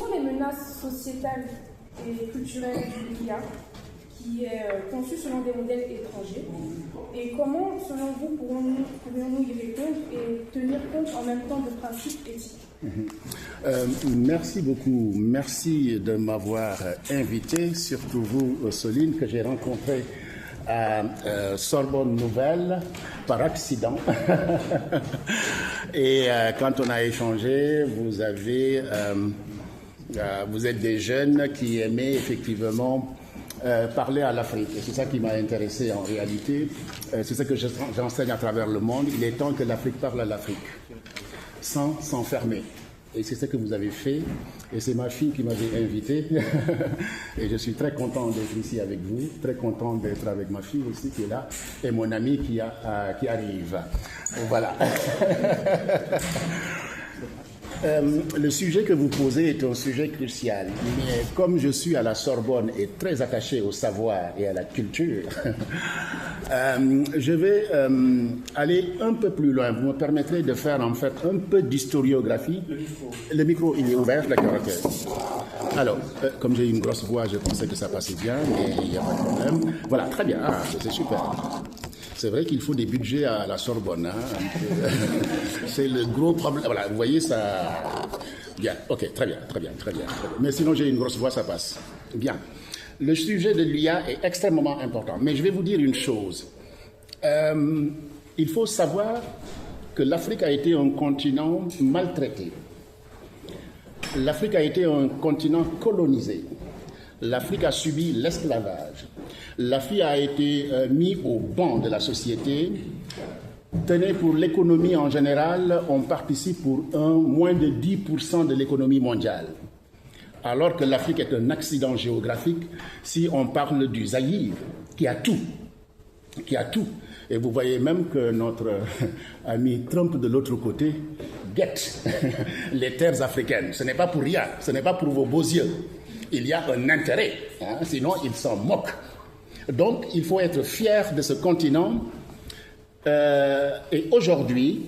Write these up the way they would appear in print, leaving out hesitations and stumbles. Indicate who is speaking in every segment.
Speaker 1: sont les menaces sociétales et culturelles du LIA, qui est conçu selon des modèles étrangers, et comment, selon vous, pourrions-nous y répondre et tenir compte en même temps de principes éthiques?
Speaker 2: Merci beaucoup. Merci de m'avoir invité, surtout vous, Soline, que j'ai rencontré à Sorbonne Nouvelle par accident. Et quand on a échangé, vous êtes des jeunes qui aimaient effectivement parler à l'Afrique. Et c'est ça qui m'a intéressé en réalité. C'est ça que j'enseigne à travers le monde. Il est temps que l'Afrique parle à l'Afrique, sans s'enfermer. Et c'est ce que vous avez fait. Et c'est ma fille qui m'avait invité. Et je suis très content d'être ici avec vous, très content d'être avec ma fille aussi qui est là, et mon ami qui arrive. Voilà. Le sujet que vous posez est un sujet crucial, mais comme je suis à la Sorbonne et très attaché au savoir et à la culture, je vais aller un peu plus loin. Vous me permettrez de faire en fait un peu d'historiographie. Le micro, il est ouvert, d'accord, ok. Alors, comme j'ai une grosse voix, je pensais que ça passait bien, mais il n'y a pas de problème. Voilà, très bien, c'est super. C'est vrai qu'il faut des budgets à la Sorbonne. Hein, c'est le gros problème. Voilà, vous voyez ça. Bien, ok, très bien. Mais sinon, j'ai une grosse voix, ça passe. Bien. Le sujet de l'IA est extrêmement important. Mais je vais vous dire une chose. Il faut savoir que l'Afrique a été un continent maltraité. L'Afrique a été un continent colonisé. L'Afrique a subi l'esclavage. L'Afrique a été mise au banc de la société. Tenez, pour l'économie en général, on participe pour moins de 10% de l'économie mondiale. Alors que l'Afrique est un accident géographique, si on parle du Zaïre, qui a tout. Et vous voyez même que notre ami Trump de l'autre côté guette les terres africaines. Ce n'est pas pour rien, ce n'est pas pour vos beaux yeux. Il y a un intérêt, hein, sinon il s'en moque. Donc il faut être fier de ce continent. Et aujourd'hui,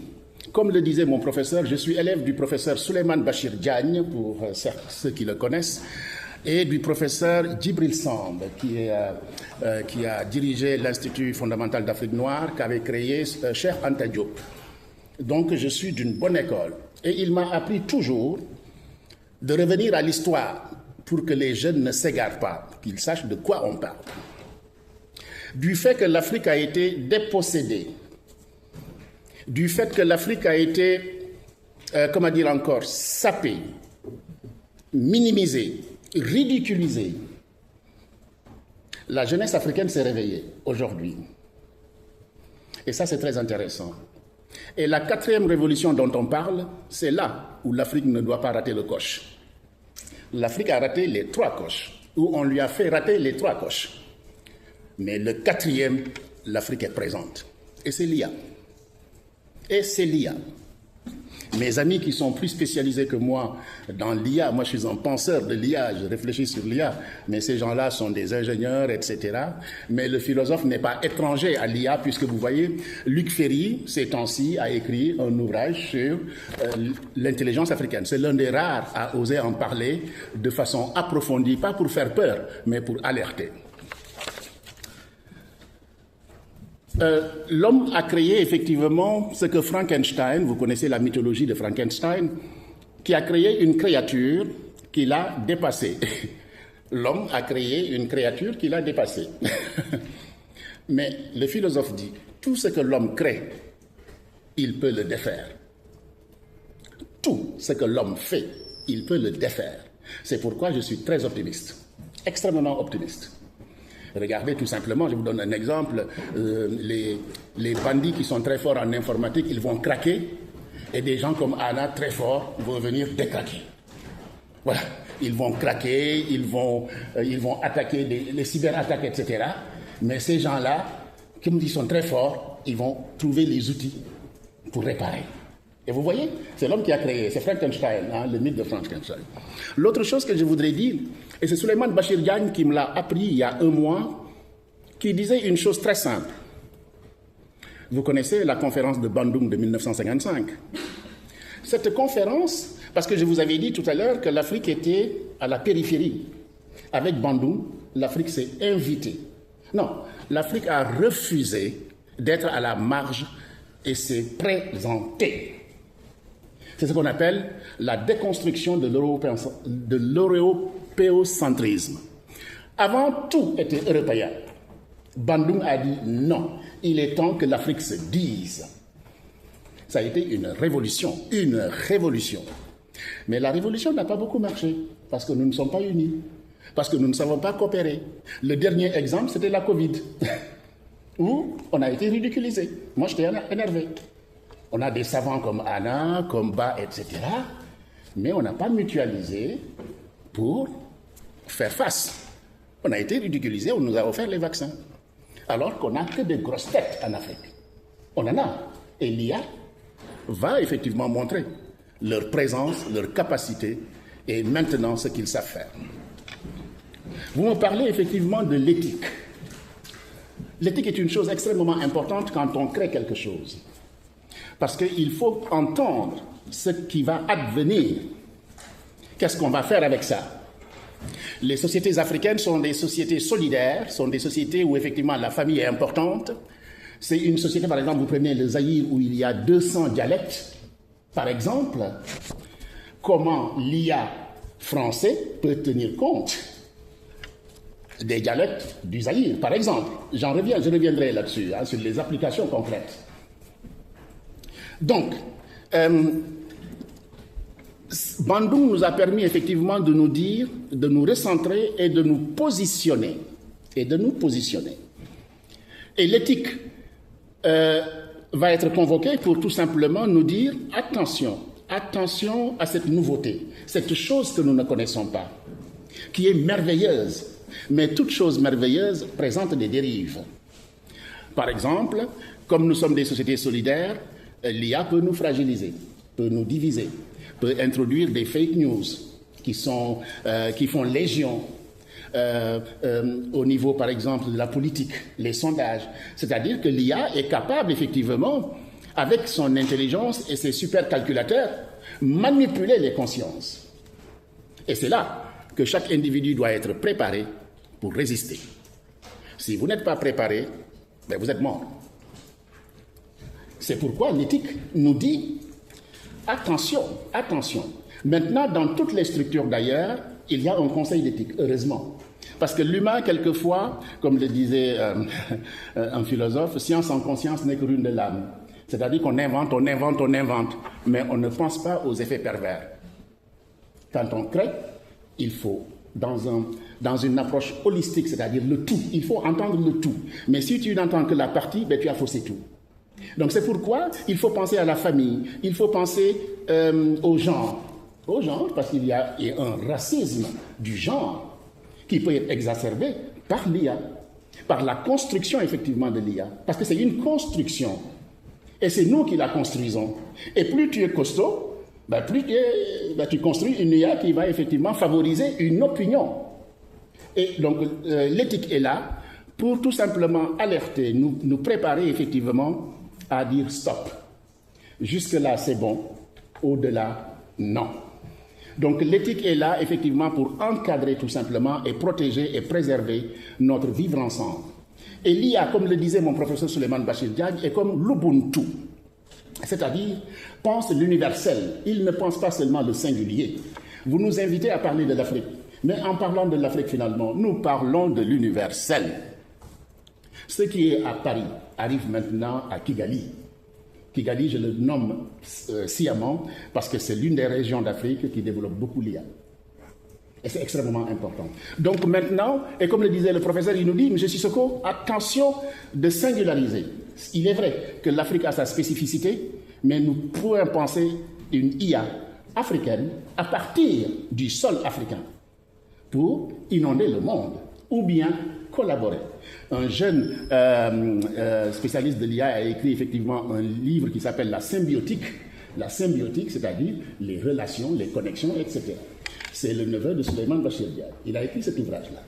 Speaker 2: comme le disait mon professeur, je suis élève du professeur Souleymane Bachir Diagne, pour ceux qui le connaissent, et du professeur Djibril Samb, qui a dirigé l'Institut fondamental d'Afrique noire, qu'avait créé Cheikh Anta Diop. Donc je suis d'une bonne école. Et il m'a appris toujours de revenir à l'histoire pour que les jeunes ne s'égarent pas, qu'ils sachent de quoi on parle. Du fait que l'Afrique a été dépossédée, du fait que l'Afrique a été, sapée, minimisée, ridiculisée, la jeunesse africaine s'est réveillée aujourd'hui. Et ça, c'est très intéressant. Et la 4e révolution dont on parle, c'est là où l'Afrique ne doit pas rater le coche. L'Afrique a raté les 3 coches, ou on lui a fait rater les 3 coches. Mais le 4e, l'Afrique est présente. Et c'est l'IA. Mes amis qui sont plus spécialisés que moi dans l'IA, moi je suis un penseur de l'IA, je réfléchis sur l'IA, mais ces gens-là sont des ingénieurs, etc. Mais le philosophe n'est pas étranger à l'IA, puisque vous voyez, Luc Ferry, ces temps-ci, a écrit un ouvrage sur l'intelligence africaine. C'est l'un des rares à oser en parler de façon approfondie, pas pour faire peur, mais pour alerter. L'homme a créé effectivement ce que Frankenstein, vous connaissez la mythologie de Frankenstein, qui a créé une créature qui l'a dépassé. L'homme a créé une créature qui l'a dépassé. Mais le philosophe dit, tout ce que l'homme crée, il peut le défaire. Tout ce que l'homme fait, il peut le défaire. C'est pourquoi je suis très optimiste, extrêmement optimiste. Regardez tout simplement, je vous donne un exemple, les bandits qui sont très forts en informatique, ils vont craquer, et des gens comme Anna, très forts, vont venir décraquer. Voilà, ils vont craquer, ils vont attaquer les cyberattaques, etc. Mais ces gens-là, comme ils sont très forts, ils vont trouver les outils pour réparer. Et vous voyez, c'est l'homme qui a créé, c'est Frankenstein, hein, le mythe de Frankenstein. L'autre chose que je voudrais dire, et c'est Souleymane Bachir Diagne qui me l'a appris il y a 1 mois, qui disait une chose très simple. Vous connaissez la conférence de Bandung de 1955. Cette conférence Parce que je vous avais dit tout à l'heure que l'Afrique était à la périphérie. Avec Bandung, l'Afrique s'est invitée. Non, l'Afrique a refusé d'être à la marge et s'est présentée. C'est ce qu'on appelle la déconstruction de l'européocentrisme. Avant, tout était européen. Bandung a dit non, il est temps que l'Afrique se dise. Ça a été une révolution, une révolution. Mais la révolution n'a pas beaucoup marché, parce que nous ne sommes pas unis, parce que nous ne savons pas coopérer. Le dernier exemple, c'était la Covid, où on a été ridiculisé. Moi, j'étais énervé. On a des savants comme Anna, comme Ba, etc. Mais on n'a pas mutualisé pour faire face. On a été ridiculisé, on nous a offert les vaccins. Alors qu'on n'a que des grosses têtes en Afrique. On en a. Et l'IA va effectivement montrer leur présence, leur capacité et maintenant ce qu'ils savent faire. Vous me parlez effectivement de l'éthique. L'éthique est une chose extrêmement importante quand on crée quelque chose. Parce qu'il faut entendre ce qui va advenir. Qu'est-ce qu'on va faire avec ça? Les sociétés africaines sont des sociétés solidaires, sont des sociétés où effectivement la famille est importante. C'est une société, par exemple, vous prenez le Zaïre où il y a 200 dialectes. Par exemple, comment l'IA français peut tenir compte des dialectes du Zaïre, par exemple. Je reviendrai là-dessus, sur les applications concrètes. Donc, Bandung nous a permis effectivement de nous dire, de nous recentrer et de nous positionner. Et l'éthique va être convoquée pour tout simplement nous dire attention à cette nouveauté, cette chose que nous ne connaissons pas, qui est merveilleuse. Mais toute chose merveilleuse présente des dérives. Par exemple, comme nous sommes des sociétés solidaires, l'IA peut nous fragiliser, peut nous diviser, peut introduire des fake news qui font légion au niveau, par exemple, de la politique, les sondages. C'est-à-dire que l'IA est capable, effectivement, avec son intelligence et ses supercalculateurs, manipuler les consciences. Et c'est là que chaque individu doit être préparé pour résister. Si vous n'êtes pas préparé, ben vous êtes mort. C'est pourquoi l'éthique nous dit attention. Maintenant, dans toutes les structures d'ailleurs, il y a un conseil d'éthique, heureusement. Parce que l'humain, quelquefois, comme le disait un philosophe, science sans conscience n'est que ruine de l'âme. C'est-à-dire qu'on invente, mais on ne pense pas aux effets pervers. Quand on crée, il faut, dans une approche holistique, c'est-à-dire le tout, il faut entendre le tout. Mais si tu n'entends que la partie, ben tu as faussé tout. Donc c'est pourquoi il faut penser à la famille, il faut penser au genre, parce qu'il y a un racisme du genre qui peut être exacerbé par l'IA, par la construction effectivement de l'IA, parce que c'est une construction, et c'est nous qui la construisons. Et plus tu es costaud, plus tu construis une IA qui va effectivement favoriser une opinion. Et donc l'éthique est là pour tout simplement alerter, nous préparer effectivement à dire stop. Jusque-là, c'est bon. Au-delà, non. Donc l'éthique est là effectivement pour encadrer tout simplement et protéger et préserver notre vivre ensemble. Et l'IA, comme le disait mon professeur Souleymane Bachir Diagne, est comme l'Ubuntu. C'est-à-dire, pense l'universel. Il ne pense pas seulement le singulier. Vous nous invitez à parler de l'Afrique. Mais en parlant de l'Afrique, finalement, nous parlons de l'universel. Ce qui est à Paris arrive maintenant à Kigali. Kigali, je le nomme sciemment parce que c'est l'une des régions d'Afrique qui développe beaucoup l'IA. Et c'est extrêmement important. Donc maintenant, et comme le disait le professeur, il nous dit, M. Sissoko, attention de singulariser. Il est vrai que l'Afrique a sa spécificité, mais nous pouvons penser une IA africaine à partir du sol africain pour inonder le monde, ou bien collaborer. Un jeune spécialiste de l'IA a écrit effectivement un livre qui s'appelle La symbiotique. La symbiotique, c'est-à-dire les relations, les connexions, etc. C'est le neveu de Souleymane Bachir Diagne. Il a écrit cet ouvrage-là.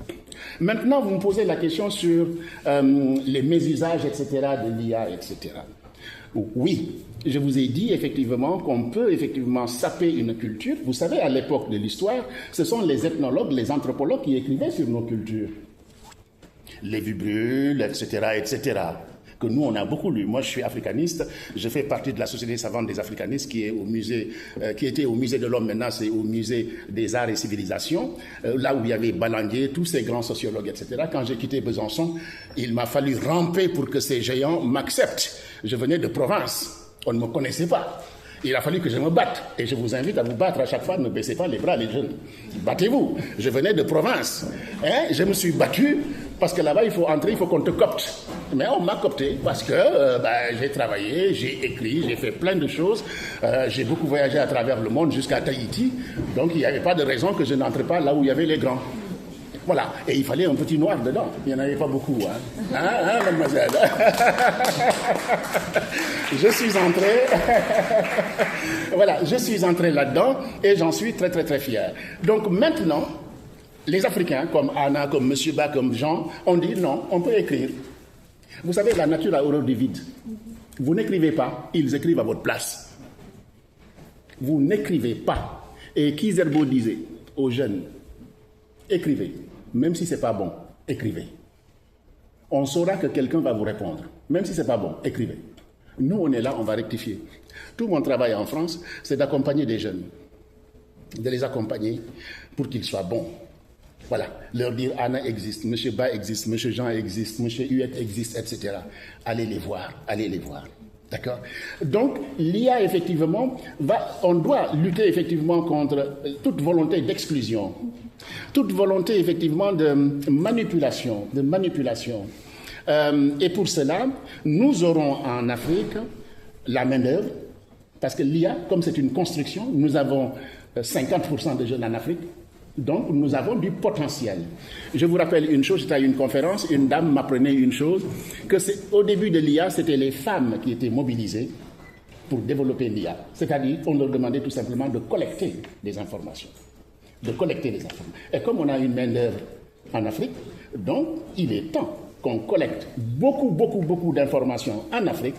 Speaker 2: Maintenant, vous me posez la question sur les mésusages, etc., de l'IA, etc. Oui, je vous ai dit effectivement qu'on peut effectivement saper une culture. Vous savez, à l'époque de l'histoire, ce sont les ethnologues, les anthropologues qui écrivaient sur nos cultures. Lévi-Bruhl, etc., etc., que nous, on a beaucoup lu. Moi, je suis africaniste, je fais partie de la Société savante des africanistes qui est au musée, qui était au musée de l'homme, maintenant c'est au musée des arts et civilisations, là où il y avait Balandier, tous ces grands sociologues, etc. Quand j'ai quitté Besançon, il m'a fallu ramper pour que ces géants m'acceptent. Je venais de province, on ne me connaissait pas. Il a fallu que je me batte. Et je vous invite à vous battre à chaque fois. Ne baissez pas les bras, les jeunes. Battez-vous. Je venais de province. Je me suis battu parce que là-bas, il faut entrer, il faut qu'on te copte. Mais on m'a copté parce que j'ai travaillé, j'ai écrit, j'ai fait plein de choses. J'ai beaucoup voyagé à travers le monde jusqu'à Tahiti. Donc, il n'y avait pas de raison que je n'entre pas là où il y avait les grands. Voilà, et il fallait un petit noir dedans. Il n'y en avait pas beaucoup, mademoiselle. Je suis entré, voilà, je suis entré là-dedans et j'en suis très, très, très fier. Donc maintenant, les Africains, comme Anna, comme M. Ba, comme Jean, ont dit non, on peut écrire. Vous savez, la nature a horreur du vide. Vous n'écrivez pas, ils écrivent à votre place. Vous n'écrivez pas. Et Kizerbo disait aux jeunes, écrivez. Même si ce n'est pas bon, écrivez. On saura que quelqu'un va vous répondre. Même si ce n'est pas bon, écrivez. Nous, on est là, on va rectifier. Tout mon travail en France, c'est d'accompagner des jeunes. De les accompagner pour qu'ils soient bons. Voilà. Leur dire, Anna existe, M. Ba existe, M. Jean existe, M. Huet existe, etc. Allez les voir, allez les voir. D'accord? Donc, l'IA, effectivement, on doit lutter, effectivement, contre toute volonté d'exclusion. Toute volonté, effectivement, de manipulation. Et pour cela, nous aurons en Afrique la main-d'œuvre, parce que l'IA, comme c'est une construction, nous avons 50% de jeunes en Afrique, donc nous avons du potentiel. Je vous rappelle une chose, j'étais à une conférence, une dame m'apprenait une chose, que au début de l'IA, c'était les femmes qui étaient mobilisées pour développer l'IA. C'est-à-dire, on leur demandait tout simplement de collecter des informations. Et comme on a une main-d'œuvre en Afrique, donc il est temps qu'on collecte beaucoup d'informations en Afrique,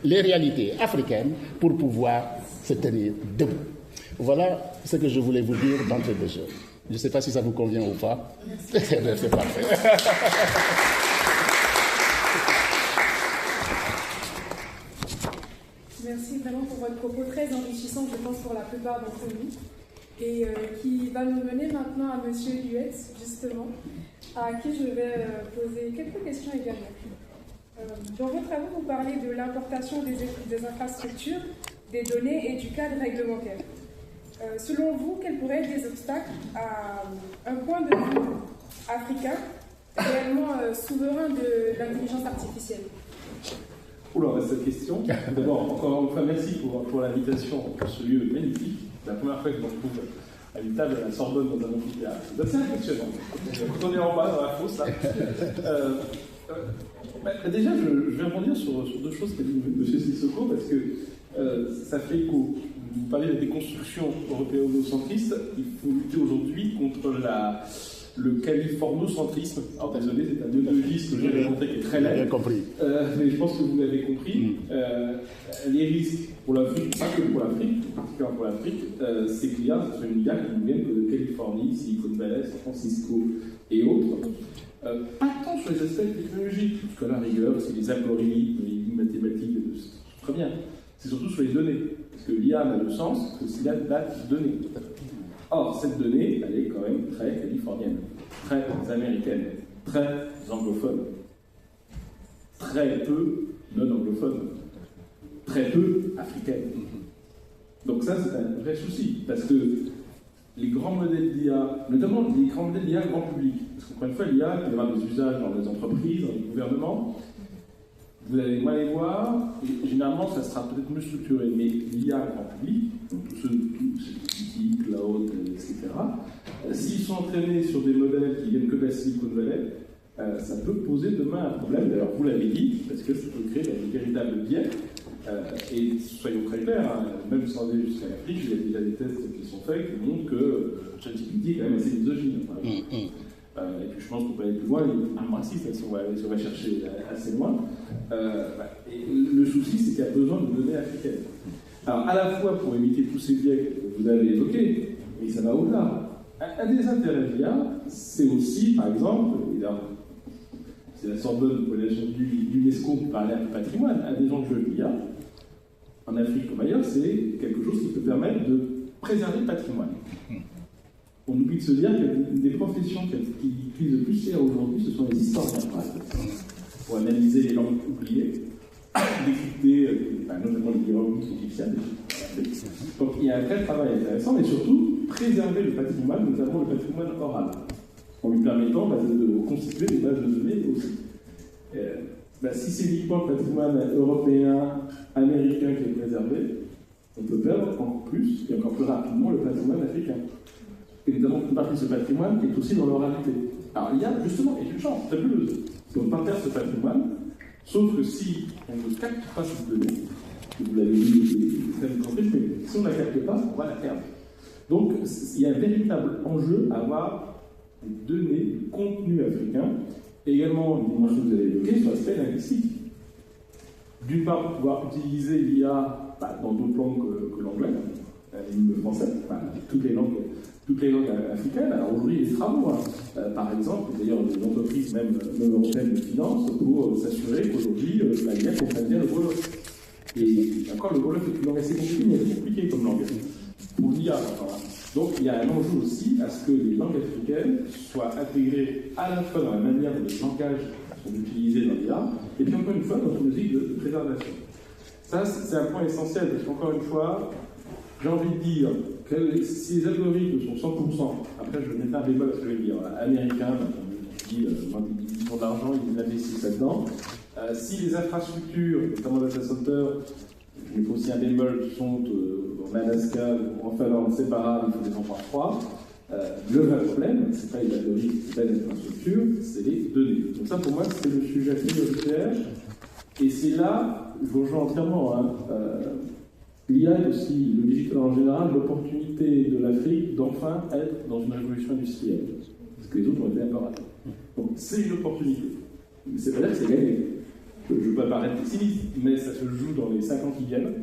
Speaker 2: les réalités africaines, pour pouvoir se tenir debout. Voilà ce que je voulais vous dire d'entrée de jeu. Je ne sais pas si ça vous convient ou pas. C'est parfait.
Speaker 1: Merci vraiment pour votre propos très enrichissant, je pense, pour la plupart d'entre nous. Et qui va nous mener maintenant à M. Huet, justement, à qui je vais poser quelques questions également. Dans vos travaux, vous parlez de l'importation des infrastructures, des données et du cadre réglementaire. Selon vous, quels pourraient être des obstacles à un point de vue africain réellement souverain de l'intelligence artificielle?
Speaker 3: Oula, cette question. D'abord, encore une fois, merci pour l'invitation pour ce lieu magnifique. C'est la première fois que je me retrouve à une table à la Sorbonne dans un amphithéâtre. C'est assez impressionnant. Quand on est en bas dans la fosse, là. Déjà, je vais rebondir sur deux choses qu'a dit M. Sissoko, parce que ça fait écho. Vous parlez des constructions européano-centristes. Il faut lutter aujourd'hui contre le californocentrisme. Alors désolé, c'est un néologisme que j'ai rencontré qui est très laid.
Speaker 2: Bien compris.
Speaker 3: Mais je pense que vous l'avez compris. Les risques pour l'Afrique, pas que pour l'Afrique, particulièrement pour l'Afrique, c'est qu'il y a une IA qui nous vient de Californie, Silicon Valley, San Francisco et autres. Pas tant sur les aspects technologiques, parce que la rigueur, c'est les algorithmes, les mathématiques, c'est très bien. C'est surtout sur les données. Parce que l'IA n'a de sens que s'il y a de la donnée. Or, cette donnée, elle est quand même très californienne, très américaine, très anglophone, très peu non-anglophone, très peu africaine. Donc ça, c'est un vrai souci, parce que les grands modèles d'IA, notamment les grands modèles d'IA grand public, parce qu'encore une fois, l'IA, il y aura des usages dans les entreprises, dans les gouvernements, vous allez moins les voir, et généralement, ça sera peut-être mieux structuré, mais l'IA grand public, donc tous ces outils, cloud, etc., s'ils sont entraînés sur des modèles qui viennent que de la Silicon Valley, ça peut poser demain un problème. D'ailleurs, vous l'avez dit, parce que ça peut créer des véritables biais. Et soyons très clairs, hein, même sans aller jusqu'à l'Afrique, il y a déjà des tests qui sont faits qui montrent que ChatGPT est quand même assez misogyne. et puis je pense qu'on peut aller plus loin, les armes racistes, si on va chercher assez loin. Et le souci, c'est qu'il y a besoin de données africaines. Alors, à la fois pour éviter tous ces biais que vous avez évoqués, mais ça va au-delà. Un des intérêts de l'IA, c'est aussi, par exemple, c'est la Sorbonne, l'UNESCO qui parlait du patrimoine, un des enjeux de l'IA, en Afrique comme ailleurs, c'est quelque chose qui peut permettre de préserver le patrimoine. On oublie de se dire que des professions qui utilisent le plus cher aujourd'hui, ce sont les historiens, pour analyser les langues oubliées, décrypter notamment les hiéroglyphes égyptiens. Donc il y a un vrai travail intéressant, mais surtout préserver le patrimoine, notamment le patrimoine oral, en lui permettant de constituer des bases de données aussi. Si c'est uniquement le patrimoine européen, américain qui est préservé, on peut perdre encore plus, et encore plus rapidement, le patrimoine africain. Et notamment, une partie de ce patrimoine est aussi dans l'oralité. Alors, il y a justement une chance fabuleuse. Si on ne pas perdre ce patrimoine, sauf que si on ne capte pas cette donnée, vous l'avez dit, mais si on ne la capte pas, on va la perdre. Donc, il y a un véritable enjeu à avoir des données, des contenus africains, et également, une dimension que vous avez évoquée, sur l'aspect linguistique. D'une part, pour pouvoir utiliser l'IA dans d'autres langues que l'anglais, le français, toutes les langues africaines. Alors aujourd'hui, il y a des travaux, par exemple, d'ailleurs, des entreprises, même européennes de finance, pour s'assurer qu'aujourd'hui, la l'IA comprenne bien le Wolof. Et encore, le Wolof est une langue assez compliquée, mais assez compliquée comme langue. Pour l'IA, donc il y a un enjeu aussi à ce que les langues africaines soient intégrées à la fois dans la manière dont les langages sont utilisés dans l'IA, et puis encore une fois, dans une logique de préservation. Ça, c'est un point essentiel, parce qu'encore une fois, j'ai envie de dire que si les algorithmes sont 100%, après je vais mettre un bémol à ce que je vais dire, américains, on dit, ils ont de l'argent, ils investissent là-dedans. Si les infrastructures, notamment data center, je mets aussi un bémol, sont en Alaska ou en Finlande séparables, il faut des endroits froids, le vrai problème, c'est pas les algorithmes, c'est pas les infrastructures, c'est les données. Donc ça, pour moi, c'est le sujet prioritaire. Et c'est là, je vous rejoins entièrement, l'IA est aussi, le digital en général, l'opportunité de l'Afrique d'enfin être dans une révolution industrielle. Parce que les autres ont été un peu ratés. Donc c'est une opportunité. Mais c'est pas dire que c'est gagné. Je ne veux pas paraître pessimiste, mais ça se joue dans les 5 ans qui viennent.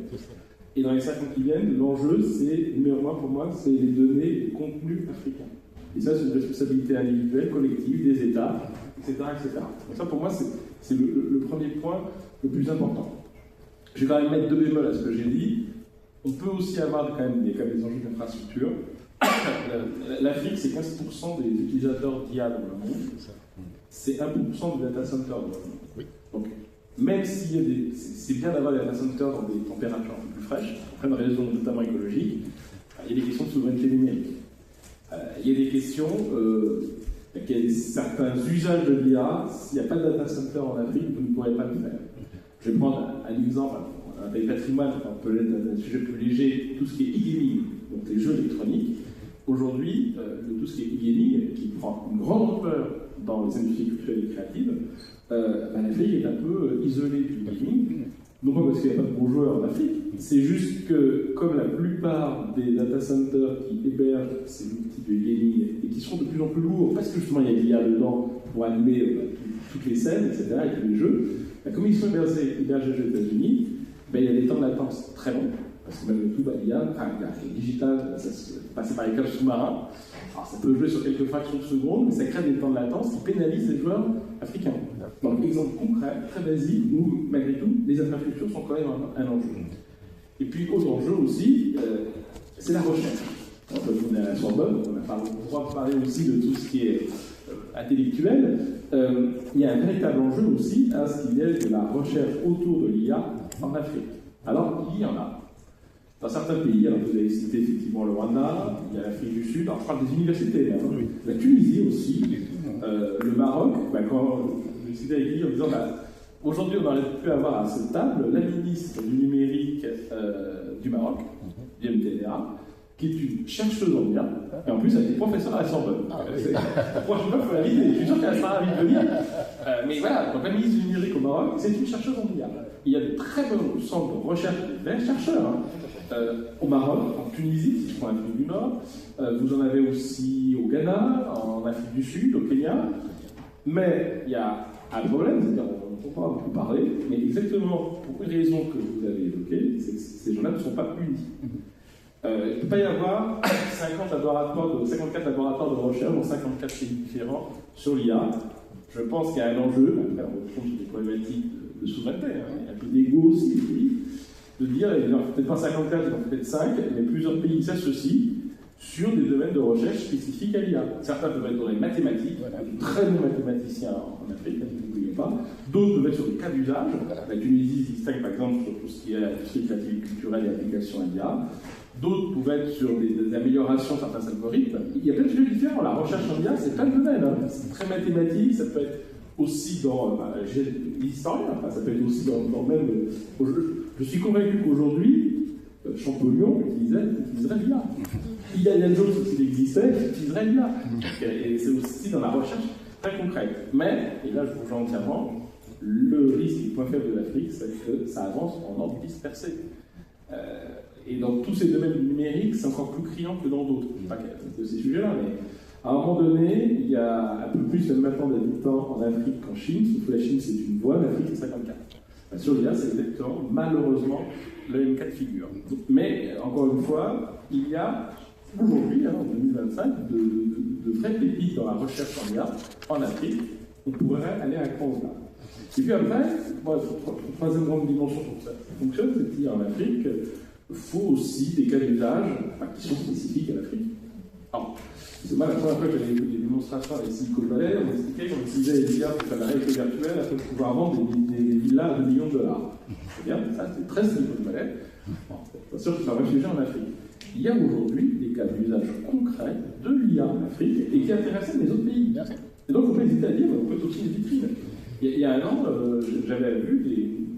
Speaker 3: Et dans les 5 ans qui viennent, l'enjeu, c'est, numéro 1 pour moi, c'est les données, les contenus africains. Et ça, c'est une responsabilité individuelle, collective, des États, etc. etc. Donc ça, pour moi, c'est le premier point le plus important. Je vais quand même mettre 2 bémols à ce que j'ai dit. On peut aussi avoir quand même des enjeux d'infrastructure. L'Afrique, c'est 15% des utilisateurs d'IA dans le monde. C'est 1% des data centers dans le monde. Oui. Donc, même s'il y a c'est bien d'avoir des data centers dans des températures un peu plus fraîches, pour plein de raisons notamment écologiques, il y a des questions de souveraineté numérique. Il y a des questions, il y a certains usages de l'IA, s'il n'y a pas de data center en Afrique, vous ne pourrez pas le faire. Je vais prendre un exemple, un patrimoine, peut-être un sujet plus léger, tout ce qui est e-gaming, donc les jeux électroniques. Aujourd'hui, tout ce qui est e-gaming, qui prend une grande ampleur dans les industries culturelles et créatives, l'Afrique est un peu isolée du gaming. Non pas parce qu'il n'y a pas de bons joueurs en Afrique, c'est juste que, comme la plupart des data centers qui hébergent ces outils de gaming et qui sont de plus en plus lourds, parce que justement il y a l'IA dedans pour animer toutes les scènes, etc., et tous les jeux, comme ils sont hébergés aux États-Unis, il y a des temps de latence très longs. Parce que même tout, l'IA, le digital, ça se passe par les câbles sous-marins. Alors ça peut jouer sur quelques fractions de secondes, mais ça crée des temps de latence qui pénalisent les joueurs africains. Donc, exemple concret, très basique, où malgré tout, les infrastructures sont quand même un enjeu. Et puis, autre enjeu aussi, c'est la recherche. On est à la Sorbonne, on a le droit de parler aussi de tout ce qui est intellectuel. Il y a un véritable enjeu aussi à ce qu'il y ait de la recherche autour de l'IA en Afrique. Alors, il y en a. Dans certains pays, alors vous avez cité effectivement le Rwanda, il y a l'Afrique du Sud, alors je parle des universités, là, hein. La Tunisie aussi, le Maroc, quand je discutais avec lui en disant aujourd'hui on aurait pu avoir à cette table la ministre du numérique du Maroc, du MTNA, qui est une chercheuse en IA, et en plus elle est professeure à la Sorbonne. Franchement, il faut la viser, je suis sûr qu'elle sera ravie de venir. Mais voilà, donc la ministre du numérique au Maroc, c'est une chercheuse en IA. Il y a de très bons centres de recherche, des vrais chercheurs, au Maroc, en Tunisie, qui sont en Afrique du Nord. Vous en avez aussi au Ghana, en Afrique du Sud, au Kenya. Mais il y a un problème, c'est-à-dire on ne peut pas beaucoup parler, mais exactement pour une raison que vous avez évoquée, c'est que ces gens-là ne sont pas unis. Il ne peut pas y avoir 54 laboratoires de recherche dans 54 pays différents sur l'IA. Je pense qu'il y a un enjeu, après on retrouve sur des problématiques de souveraineté, un peu d'égo aussi des pays, de dire, il n'y en a peut-être pas 54, il y en a peut-être 5, mais plusieurs pays s'associent sur des domaines de recherche spécifiques à l'IA. Certains peuvent être dans les mathématiques, de très bons mathématiciens en Afrique, n'oubliez pas. D'autres peuvent être sur des cas d'usage. La Tunisie se distingue par exemple sur tout ce qui est industrie créative culturelle et application à l'IA. D'autres peuvent être sur des améliorations de certains algorithmes. Il y a plein de sujets différents. La recherche en IA, c'est plein de domaines. C'est très mathématique, ça peut être aussi dans l'historien, ça peut être aussi dans même. Je suis convaincu qu'aujourd'hui, Champollion utiliserait l'IA. Il y a des choses s'il existait, utiliserait l'IA. Et c'est aussi dans la recherche très concrète. Mais, et là je vous rejoins entièrement, le risque et le point faible de l'Afrique, c'est que ça avance en ordre dispersé. Et dans tous ces domaines numériques, c'est encore plus criant que dans d'autres. Pas de ces sujets-là, mais à un moment donné, il y a un peu plus de maintenant d'habitants en Afrique qu'en Chine, sauf que la Chine c'est une voie, l'Afrique c'est 54. Sur l'IA, c'est exactement, malheureusement, le même cas de figure. Mais, encore une fois, il y a aujourd'hui, en 2025, de vraies pépites dans la recherche en IA en Afrique. On pourrait aller à un cran là. Et puis après, troisième grande dimension pour que ça fonctionne, c'est qu'il y a en Afrique, il faut aussi des cas d'usage qui sont spécifiques à l'Afrique. Alors, c'est moi la première fois que j'avais vu des démonstrations avec Silicon Valley, on expliquait qu'on utilisait les IA pour faire la réalité virtuelle afin de pouvoir vendre des villas à 2 millions de dollars. C'est bien, ça c'est très Silicon Valley. Bon, c'est sûr que c'est un vrai sujet en Afrique. Il y a aujourd'hui des cas d'usage concrets de l'IA en Afrique et qui intéressent les autres pays. Et donc, il ne faut pas hésiter à dire, on peut être aussi une vitrine. Il y a un an, j'avais vu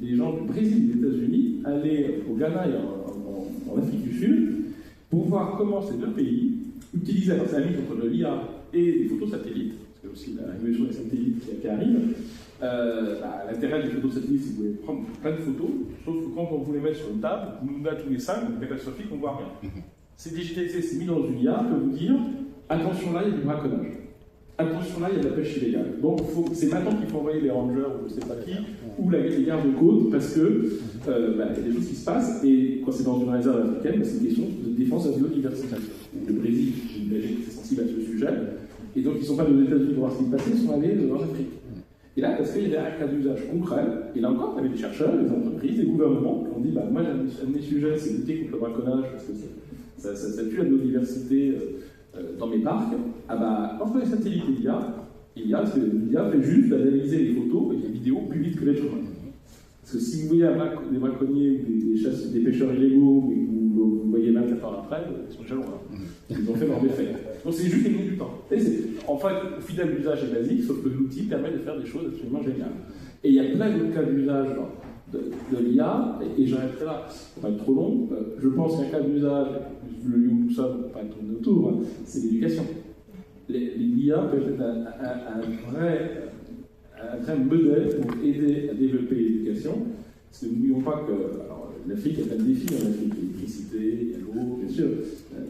Speaker 3: des gens du Brésil et des États-Unis aller au Ghana et en Afrique du Sud pour voir comment ces deux pays utilisaient, alors c'est un mix entre de l'IA et des photos satellites, parce que aussi la révolution des satellites qui arrive. L'intérêt des photos satellites, c'est que vous pouvez prendre plein de photos, sauf que quand on vous les met sur une table, nous a tous les 5, donc catastrophique, on ne voit rien. C'est digitalisé, c'est mis dans une IA, peut vous dire attention là, il y a du braconnage. Attention là, il y a de la pêche illégale. Donc c'est maintenant qu'il faut envoyer les rangers ou je ne sais pas qui, ou les gardes-côtes, parce que il y a des choses qui se passent, et quand c'est dans une réserve africaine, c'est une question de défense de la biodiversité. Le Brésil, j'imagine, c'est sensible à ce sujet, et donc ils ne sont pas aux États-Unis pour voir ce qui se passait, ils sont allés en Afrique. Et là, parce qu'il y a un cas d'usage concret, et là encore, il y avait des chercheurs, des entreprises, des gouvernements qui ont dit moi, un de mes sujets, c'est lutter contre le braconnage, parce que ça tue la biodiversité dans mes parcs. Entre les satellites et l'IA fait juste d'analyser les photos et les vidéos plus vite que l'être humain. Parce que si vous voyez des braconniers ou des pêcheurs illégaux, et que vous voyez 24 heures après, ils sont déjà loin. Ils ont fait leur méfait. Donc c'est juste gagner du temps. En fait, le fidèle d'usage est basique, sauf que l'outil permet de faire des choses absolument géniales. Et il y a plein d'autres cas d'usage de l'IA, et j'arrêterai là, pour pas être trop long. Je pense qu'un cas d'usage, le lieu où nous sommes, on ne va pas tourner autour, c'est l'éducation. L'IA peut être un vrai modèle pour aider à développer l'éducation, parce que n'oublions pas que l'Afrique a plein de défis en Afrique, l'électricité, il y a l'eau, bien sûr,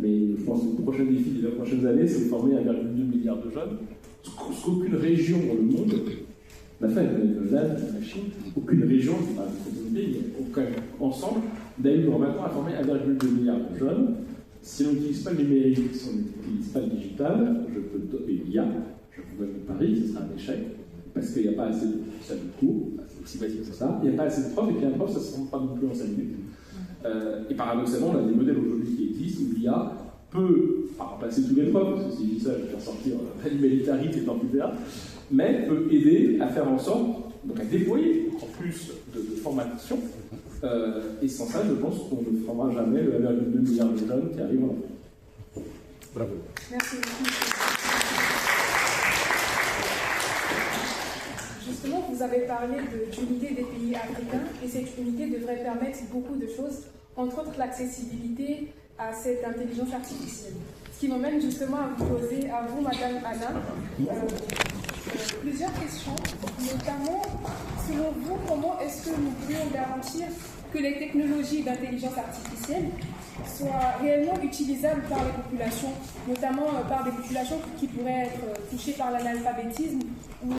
Speaker 3: mais je pense que le prochain défi des prochaines années, c'est de former 1,2 milliard de jeunes, ce qu'aucune région dans le monde n'a fait, l'Inde, la Chine, aucune région, aucun ensemble, d'ailleurs maintenant à former 1,2 milliard de jeunes. Si on n'utilise pas le numérique, si on n'utilise pas le digital, et l'IA, je vous donne Paris, ce sera un échec, parce qu'il n'y a pas assez de salles de cours, c'est aussi basique que ça, il n'y a pas assez de profs, et puis un prof, ça ne se rend pas non plus en 5 minutes. Et paradoxalement, on a des modèles aujourd'hui qui existent où l'IA peut, pas remplacer tous les profs, parce que si je dis ça, je vais faire sortir un militari qui est en plus mais peut aider à faire en sorte, donc à déployer encore plus de formation. Et sans ça, je pense qu'on ne fera jamais le 1,2 milliard de jeunes qui arrivent en Afrique.
Speaker 2: Bravo.
Speaker 1: Merci beaucoup. Justement, vous avez parlé d'unité des pays africains, et cette unité devrait permettre beaucoup de choses, entre autres l'accessibilité à cette intelligence artificielle. Ce qui m'emmène justement à vous poser, à vous, Madame Anna, plusieurs questions, notamment, selon vous, comment est-ce que nous pourrions garantir que les technologies d'intelligence artificielle soient réellement utilisables par les populations, notamment par des populations qui pourraient être touchées par l'analphabétisme ou